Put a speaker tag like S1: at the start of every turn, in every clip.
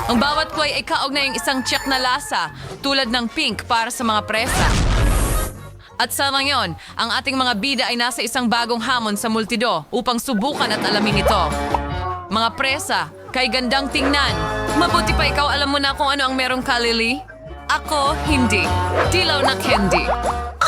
S1: Ang bawat kway ay kaugnay ng isang tiyak na lasa, tulad ng pink para sa mga presa. At sa ngayon, ang ating mga bida ay nasa isang bagong hamon sa multido upang subukan at alamin ito. Mga presa, kay gandang tingnan. Mabuti pa ikaw alam mo na kung ano ang merong kalili? Ako, hindi. Dilaw na candy.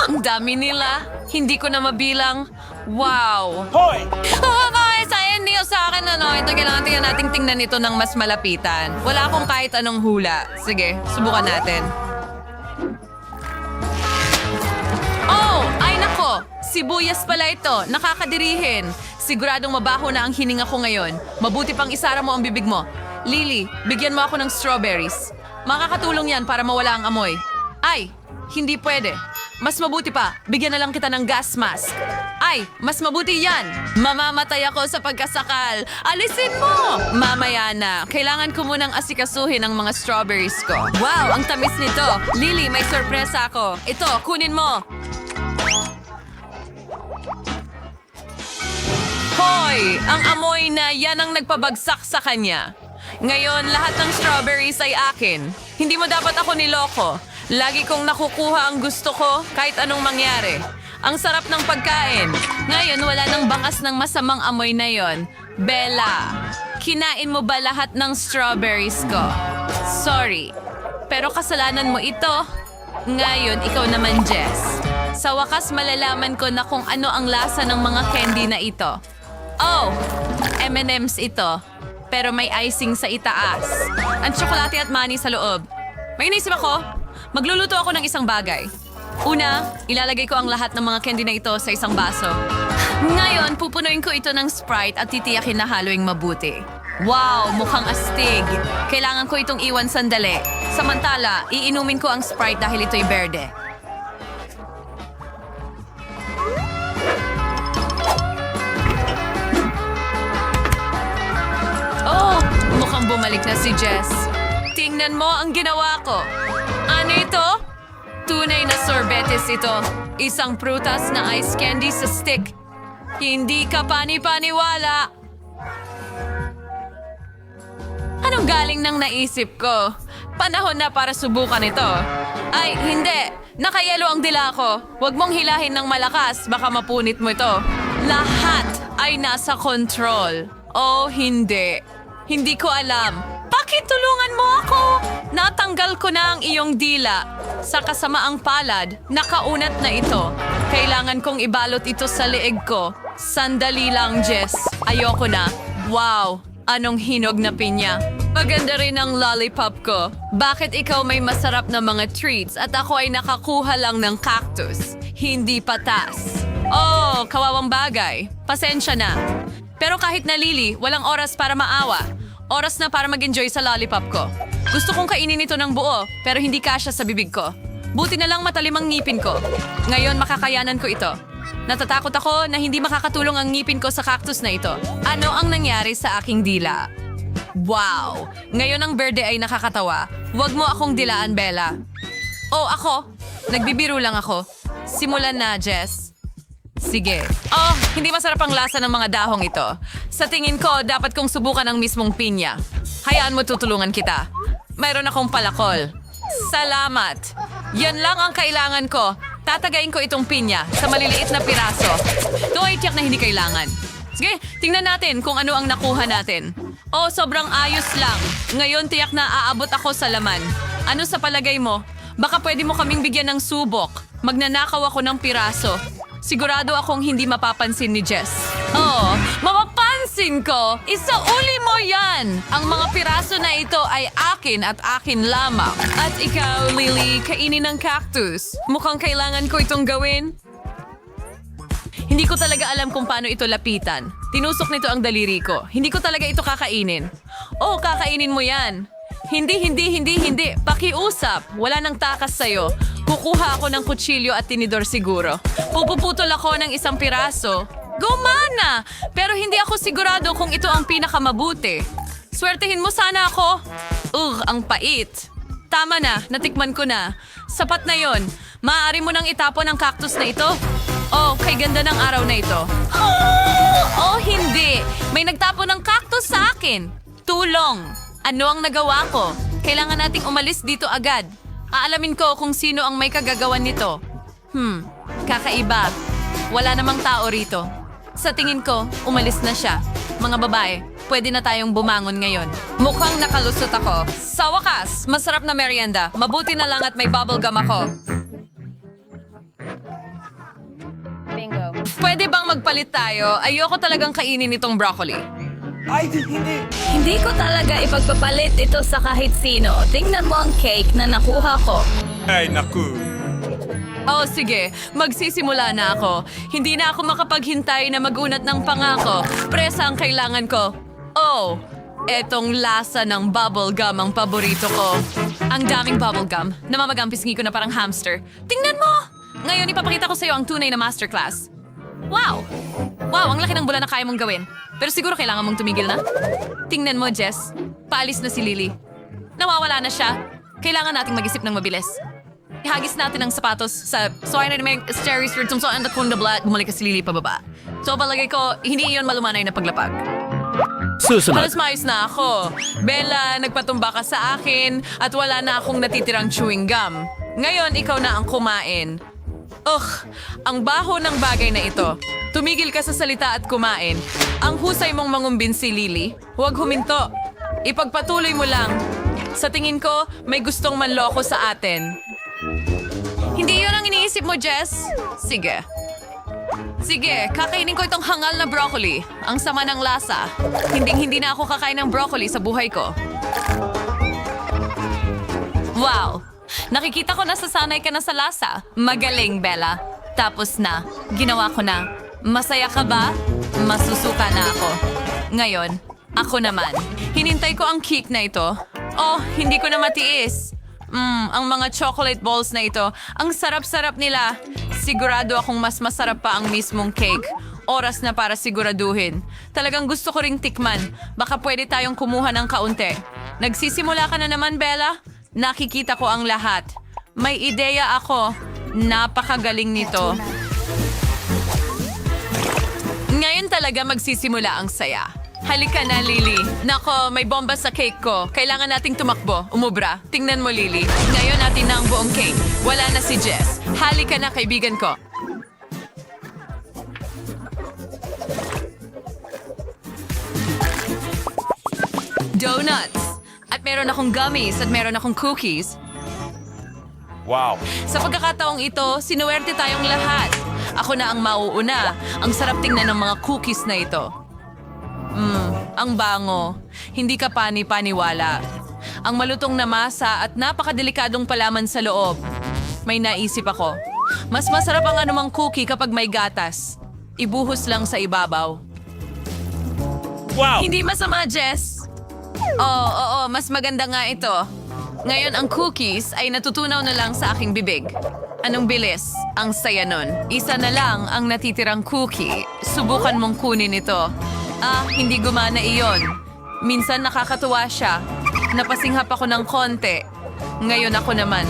S1: Ang dami nila. Hindi ko na mabilang. Wow!
S2: Hoy!
S1: Oh, guys! Hindi sa akin ito kailangan tingnan ito ng mas malapitan. Wala akong kahit anong hula. Sige, subukan natin. Oh! Ay nako! Sibuyas pala ito. Nakakadirihin. Siguradong mabaho na ang hininga ko ngayon. Mabuti pang isara mo ang bibig mo. Lily, bigyan mo ako ng strawberries. Makakatulong yan para mawala ang amoy. Ay, hindi pwede. Mas mabuti pa, bigyan na lang kita ng gas mask. Ay, mas mabuti yan. Mamamatay ako sa pagkasakal. Alisin mo! Mamaya na. Kailangan ko munang asikasuhin ang mga strawberries ko. Wow, ang tamis nito. Lily, may sorpresa ako. Ito, kunin mo. Hoy! Ang amoy na yan ang nagpabagsak sa kanya. Ngayon, lahat ng strawberries ay akin. Hindi mo dapat ako niloko. Lagi kong nakukuha ang gusto ko kahit anong mangyari. Ang sarap ng pagkain. Ngayon, wala nang bakas ng masamang amoy na yon. Bella, kinain mo ba lahat ng strawberries ko? Sorry, pero kasalanan mo ito. Ngayon, ikaw naman, Jess. Sa wakas, malalaman ko na kung ano ang lasa ng mga candy na ito. Oh, M&M's ito. Pero may icing sa itaas. Ang tsokolate at mani sa loob. May inisip ako. Magluluto ako ng isang bagay. Una, ilalagay ko ang lahat ng mga candy na ito sa isang baso. Ngayon, pupunuin ko ito ng Sprite at titiyakin na haluing mabuti. Wow, mukhang astig. Kailangan ko itong iwan sandali. Samantala, iinumin ko ang Sprite dahil ito'y berde. Oh, mukhang bumalik na si Jess. Tingnan mo ang ginawa ko. Ano ito? Tunay na sorbetes ito. Isang prutas na ice candy sa stick. Hindi ka pani-paniwala. Anong galing nang naisip ko? Panahon na para subukan ito. Ay, hindi. Nakayelo ang dila ko. Huwag mong hilahin ng malakas. Baka mapunit mo ito. Lahat ay nasa control. Oh, hindi. Hindi ko alam. Pakitulungan mo ako! Natanggal ko na ang iyong dila. Sa kasamaang palad, nakaunat na ito. Kailangan kong ibalot ito sa leeg ko. Sandali lang, Jess. Ayoko na. Wow! Anong hinog na pinya. Maganda rin ang lollipop ko. Bakit ikaw may masarap na mga treats at ako ay nakakuha lang ng cactus? Hindi patas. Oh, kawawang bagay. Pasensya na. Pero kahit na Lily, walang oras para maawa. Oras na para mag-enjoy sa lollipop ko. Gusto kong kainin ito ng buo, pero hindi kasya sa bibig ko. Buti na lang matalim ang ngipin ko. Ngayon makakayanan ko ito. Natatakot ako na hindi makakatulong ang ngipin ko sa cactus na ito. Ano ang nangyari sa aking dila? Wow! Ngayon ang berde ay nakakatawa. Huwag mo akong dilaan, Bella. Oh, ako? Nagbibiro lang ako. Simulan na, Jess. Sige. Oh, hindi masarap ang lasa ng mga dahong ito. Sa tingin ko, dapat kong subukan ang mismong pinya. Hayaan mo tutulungan kita. Mayroon akong palakol. Salamat. Yan lang ang kailangan ko. Tatagayin ko itong pinya sa maliliit na piraso. Ito ay tiyak na hindi kailangan. Sige, tingnan natin kung ano ang nakuha natin. Oh, sobrang ayos lang. Ngayon tiyak na aabot ako sa laman. Ano sa palagay mo? Baka pwede mo kaming bigyan ng subok. Magnanakaw ako ng piraso. Sigurado akong hindi mapapansin ni Jess. Oh, mapapansin ko! Isauli mo yan! Ang mga piraso na ito ay akin at akin lamang. At ikaw, Lily, kainin ng cactus. Mukhang kailangan ko itong gawin. Hindi ko talaga alam kung paano ito lapitan. Tinusok nito ang daliri ko. Hindi ko talaga ito kakainin. Oh, kakainin mo yan. Hindi. Pakiusap. Wala nang takas sa'yo. Kukuha ako ng kutsilyo at tinidor siguro. Pupuputol ako ng isang piraso. Gumana! Pero hindi ako sigurado kung ito ang pinakamabuti. Swertehin mo sana ako. Ang pait. Tama na, natikman ko na. Sapat na yon. Maaari mo nang itapon ang cactus na ito. Oh, kay ganda ng araw na ito. Oh, hindi! May nagtapon ng cactus sa akin. Tulong! Ano ang nagawa ko? Kailangan nating umalis dito agad. Aalamin ko kung sino ang may kagagawan nito. Kakaiba. Wala namang tao rito. Sa tingin ko, umalis na siya. Mga babae, pwede na tayong bumangon ngayon. Mukhang nakalusot ako. Sa wakas, masarap na merienda. Mabuti na lang at may bubblegum ako.
S2: Bingo.
S1: Pwede bang magpalit tayo? Ayoko talagang kainin itong broccoli.
S2: Hindi ko talaga ipagpapalit ito sa kahit sino. Tingnan mo ang cake na nakuha ko.
S3: Ay, naku.
S1: Oh, sige. Magsisimula na ako. Hindi na ako makapaghintay na magunat ng pangako. Presa ang kailangan ko. Oh, etong lasa ng bubblegum ang paborito ko. Ang daming bubblegum. Namamagang pisngi ko na parang hamster. Tingnan mo! Ngayon ipapakita ko sa iyo ang tunay na masterclass. Wow! Wow, ang laki ng bola na kaya mong gawin. Pero siguro kailangan mong tumigil na. Tingnan mo, Jess. Paalis na si Lily. Nawawala na siya. Kailangan nating mag-isip ng mabilis. Ihagis natin ang sapatos sa na may stereo spirit so and the kunda blood. Bumalik ka si Lily pababa. So palagay ko, hindi iyon malumanay na paglapag.
S3: Susunod.
S1: Halos maayos na ako. Bella, nagpatumba ka sa akin at wala na akong natitirang chewing gum. Ngayon, ikaw na ang kumain. Ugh, ang baho ng bagay na ito. Tumigil ka sa salita at kumain. Ang husay mong mangumbin si Lily. Huwag huminto. Ipagpatuloy mo lang. Sa tingin ko, may gustong manloko sa atin. Hindi yun ang iniisip mo, Jess? Sige. Sige, kakainin ko itong hangal na broccoli. Ang sama ng lasa. Hindi na ako kakain ng broccoli sa buhay ko. Wow! Nakikita ko na sasanay ka na sa lasa. Magaling, Bella. Tapos na. Ginawa ko na. Masaya ka ba? Masusuka na ako. Ngayon, ako naman. Hinintay ko ang cake na ito. Oh, hindi ko na matiis. Ang mga chocolate balls na ito. Ang sarap-sarap nila. Sigurado akong mas masarap pa ang mismong cake. Oras na para siguraduhin. Talagang gusto ko ring tikman. Baka pwede tayong kumuha ng kaunti. Nagsisimula ka na naman, Bella? Nakikita ko ang lahat. May ideya ako. Napakagaling nito. Ngayon talaga magsisimula ang saya. Halika na, Lily. Nako, may bomba sa cake ko. Kailangan nating tumakbo. Umubra. Tingnan mo, Lily. Ngayon natin na ang buong cake. Wala na si Jess. Halika na, kaibigan ko. Donuts. At meron akong gummies at meron akong cookies.
S3: Wow.
S1: Sa pagkakataong ito, sinuwerte tayong lahat. Ako na ang mauuna. Ang sarap tingnan ng mga cookies na ito. Ang bango. Hindi ka pani-paniwala. Ang malutong na masa at napakadelikadong palaman sa loob. May naisip ako. Mas masarap ang anumang cookie kapag may gatas. Ibuhos lang sa ibabaw.
S3: Wow.
S1: Hindi masama, Jess. Oo, mas maganda nga ito. Ngayon ang cookies ay natutunaw na lang sa aking bibig. Anong bilis? Ang saya nun. Isa na lang ang natitirang cookie. Subukan mong kunin ito. Hindi gumana iyon. Minsan nakakatuwa siya. Napasinghap ako ng konti. Ngayon ako naman.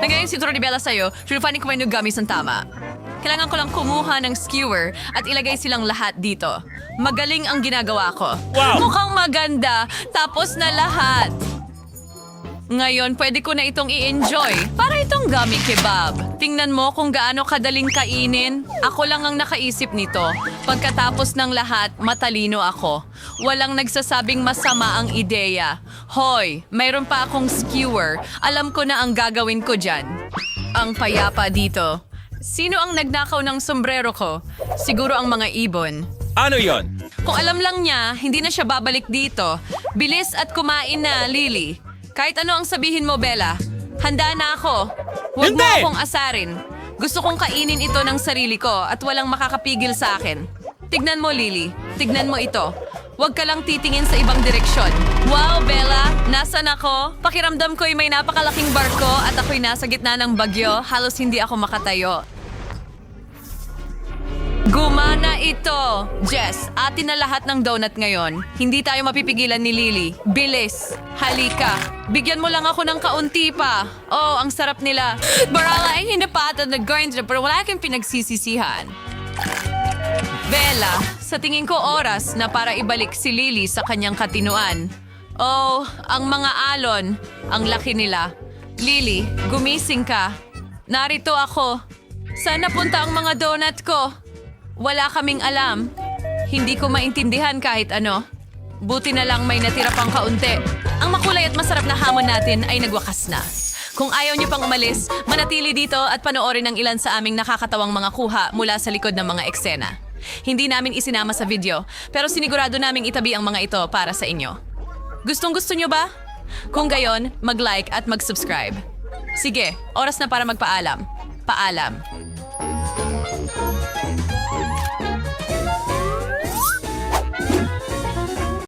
S1: Nagayon si Toro de Bella sa'yo, sure-finding ko may gamis ng tama. Kailangan ko lang kumuha ng skewer at ilagay silang lahat dito. Magaling ang ginagawa ko.
S3: Wow!
S1: Mukhang maganda, tapos na lahat. Ngayon, pwede ko na itong i-enjoy. Para itong gummy kebab. Tingnan mo kung gaano kadaling kainin. Ako lang ang nakaisip nito. Pagkatapos ng lahat, matalino ako. Walang nagsasabing masama ang ideya. Hoy, mayroon pa akong skewer. Alam ko na ang gagawin ko dyan. Ang payapa dito. Sino ang nagnakaw ng sombrero ko? Siguro ang mga ibon.
S3: Ano yon?
S1: Kung alam lang niya, hindi na siya babalik dito. Bilis at kumain na, Lily. Kahit ano ang sabihin mo, Bella. Handa na ako. Huwag mo
S3: Hindi!
S1: akong asarin. Gusto kong kainin ito ng sarili ko at walang makakapigil sa akin. Tignan mo, Lily. Tignan mo ito. Huwag ka lang titingin sa ibang direksyon. Wow, Bella! Nasaan ako? Pakiramdam ko'y may napakalaking barko at ako'y nasa gitna ng bagyo. Halos hindi ako makatayo. Gumana ito! Jess, atin na lahat ng donut ngayon. Hindi tayo mapipigilan ni Lily. Bilis! Halika! Bigyan mo lang ako ng kaunti pa. Oh, ang sarap nila. Barala ay hinapatan na grind pero wala kang pinagsisisihan. Bella, sa tingin ko oras na para ibalik si Lily sa kanyang katinuan. Oh, ang mga alon, ang laki nila. Lily, gumising ka. Narito ako. Saan napunta ang mga donut ko? Wala kaming alam. Hindi ko maintindihan kahit ano. Buti na lang may natira pang kaunti. Ang makulay at masarap na hamon natin ay nagwakas na. Kung ayaw niyo pang umalis, manatili dito at panoorin ang ilan sa aming nakakatawang mga kuha mula sa likod ng mga eksena. Hindi namin isinama sa video, pero sinigurado naming itabi ang mga ito para sa inyo. Gustong-gusto nyo ba? Kung gayon, mag-like at mag-subscribe. Sige, oras na para magpaalam. Paalam.